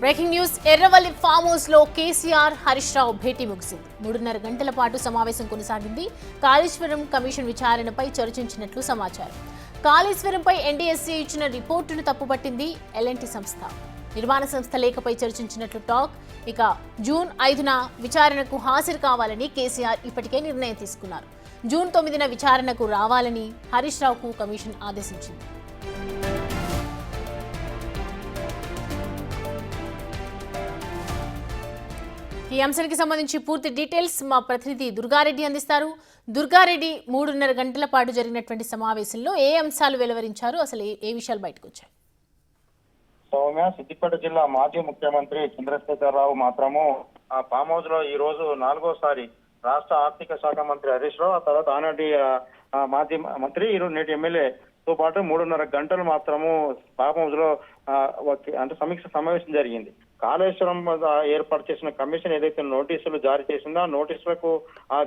Breaking news Erravalli farm house లో కేసీఆర్ హరీష్ రావు భేటీ ముగిసింది. 3.5 గంటల పాటు సమావేశం కొనసాగింది. కాళేశ్వరం కమిషన్ విచారణపై చర్చించినట్లు సమాచారం. కాళేశ్వరంపై ఎన్డీఎస్సీ ఇచ్చిన రిపోర్టును తప్పుపట్టింది ఎల్ఎన్టీ సంస్థ. నిర్మాణ సంస్థ లేఖపై చర్చించినట్లు టాక్. ఇక జూన్ 5న విచారణకు హాజరు కావాలని కేసీఆర్ ఇప్పటికే నిర్ణయం తీసుకున్నారు. జూన్ 9న విచారణకు రావాలని హరీష్ రావుకు కమిషన్ ఆదేశించింది. ఈ అంశానికి సంబంధించి పూర్తి డీటెయిల్స్ మా ప్రతినిధి దుర్గారెడ్డి అందిస్తారు. దుర్గారెడ్డి, 3.5 గంటల పాటు జరిగినటువంటి సమావేశంలో ఏ అంశాలు వెలువరించారు? అసలు ఏ విషయాలు బయటకు వచ్చాయి? సౌమ్య, సిద్దిపేట జిల్లా మాజీ ముఖ్యమంత్రి చంద్రశేఖరరావు మాత్రము ఆ ఫామ్ హౌస్ లో ఈ రోజు 4వసారి రాష్ట్ర ఆర్థిక శాఖ మంత్రి హరీష్ రావు, ఆ తర్వాత ఆనాటి మాజీ మంత్రి నేటి ఎమ్మెల్యేతో పాటు 3.5 గంటలు మాత్రము ఫామ్ హౌస్ లో అంటే సమీక్ష సమావేశం జరిగింది. కాళేశ్వరం ఏర్పాటు చేసిన కమిషన్ ఏదైతే నోటీసులు జారీ చేసిందో ఆ నోటీసులకు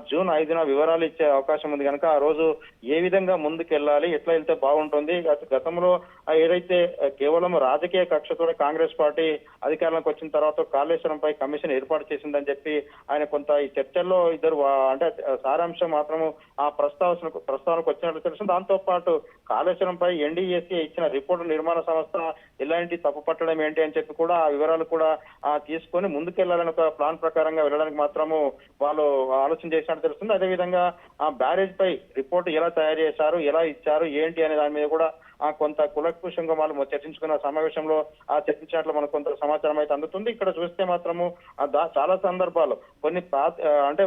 జూన్ 5న వివరాలు ఇచ్చే అవకాశం ఉంది కనుక ఆ రోజు ఏ విధంగా ముందుకు వెళ్ళాలి, ఎట్లా వెళ్తే బాగుంటుంది, గతంలో ఏదైతే కేవలం రాజకీయ కక్షతో కాంగ్రెస్ పార్టీ అధికారంలోకి వచ్చిన తర్వాత కాళేశ్వరంపై కమిషన్ ఏర్పాటు చేసిందని చెప్పి ఆయన కొంత ఈ చర్చల్లో ఇద్దరు అంటే సారాంశం మాత్రము ఆ ప్రస్తావనకు వచ్చినట్లు తెలుసు. దాంతో పాటు కాళేశ్వరంపై ఎన్డీఎస్సీ ఇచ్చిన రిపోర్టు నిర్మాణ సంస్థ ఎలాంటి తప్పు పట్టడం ఏంటి అని చెప్పి కూడా ఆ వివరాలు కూడా తీసుకొని ముందుకెళ్లాలని ఒక ప్లాన్ ప్రకారంగా వెళ్ళడానికి మాత్రము వాళ్ళు ఆలోచన చేసినట్టు తెలుస్తుంది. అదేవిధంగా ఆ బ్యారేజ్ పై రిపోర్టు ఎలా తయారు చేశారు, ఎలా ఇచ్చారు, ఏంటి అనే దాని మీద కూడా కొంత కులకుశంగా వాళ్ళు చర్చించుకున్న సమావేశంలో చర్చించినట్లు మనకు కొంత సమాచారం అయితే అందుతుంది. ఇక్కడ చూస్తే మాత్రము చాలా సందర్భాలు కొన్ని అంటే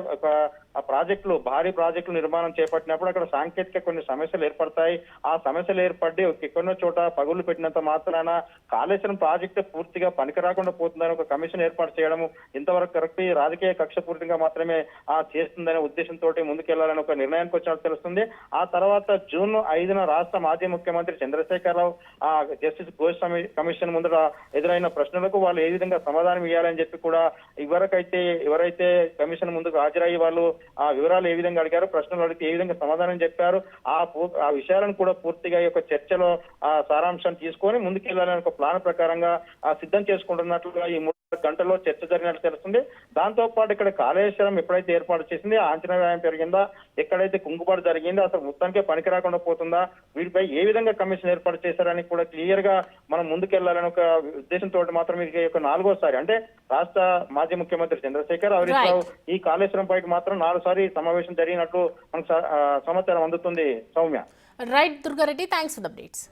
ప్రాజెక్టులు భారీ ప్రాజెక్టులు నిర్మాణం చేపట్టినప్పుడు అక్కడ సాంకేతిక కొన్ని సమస్యలు ఏర్పడతాయి. ఆ సమస్యలు ఏర్పడి ఎక్కడో చోట పగులు పెట్టినంత మాత్రాన కాళేశ్వరం ప్రాజెక్టు పూర్తిగా పనికిరాకుండా పోతుందని ఒక కమిషన్ ఏర్పాటు చేయడము ఇంతవరకు కరెక్ట్, రాజకీయ కక్ష పూర్తిగా మాత్రమే చేస్తుందనే ఉద్దేశంతో ముందుకెళ్లాలని ఒక నిర్ణయానికి వచ్చినట్టు తెలుస్తుంది. ఆ తర్వాత జూన్ 5న రాష్ట్ర మాజీ ముఖ్యమంత్రి చంద్రశేఖరరావు జస్టిస్ ఘోష్ కమిషన్ ముందర ఎదురైన ప్రశ్నలకు వాళ్ళు ఏ విధంగా సమాధానం ఇవ్వాలని చెప్పి కూడా ఎవరైతే కమిషన్ ముందుకు హాజరయ్యి వాళ్ళు ఆ వివరాలు ఏ విధంగా అడిగారు, ప్రశ్నలు అడిగితే ఏ విధంగా సమాధానం చెప్పారు, ఆ విషయాలను కూడా పూర్తిగా ఈ యొక్క చర్చలో సారాంశాన్ని తీసుకొని ముందుకెళ్లాలని ఒక ప్లాన్ ప్రకారంగా సిద్ధం చేసుకుంటున్నట్లుగా ఈ 3 గంటల్లో చర్చ జరిగినట్లు తెలుస్తుంది. దాంతో పాటు ఇక్కడ కాళేశ్వరం ఎప్పుడైతే ఏర్పాటు చేసింది, అంచనా వ్యయం పెరిగిందా, ఎక్కడైతే కుంగుబాటు జరిగిందో అసలు మొత్తానికే పనికి రాకుండా పోతుందా, వీటిపై ఏ విధంగా కమిషన్ ఏర్పాటు చేశారని కూడా క్లియర్ గా మనం ముందుకెళ్లాలని ఒక ఉద్దేశంతో మాత్రం ఇది ఒక 4వసారి అంటే రాష్ట్ర మాజీ ముఖ్యమంత్రి చంద్రశేఖర్ హరీష్ రావు ఈ కాళేశ్వరం పైకి మాత్రం 4 సారి సమావేశం జరిగినట్లు మనకు సమాచారం అందుతుంది. Soumya. Right Durga Reddy, thanks for the updates.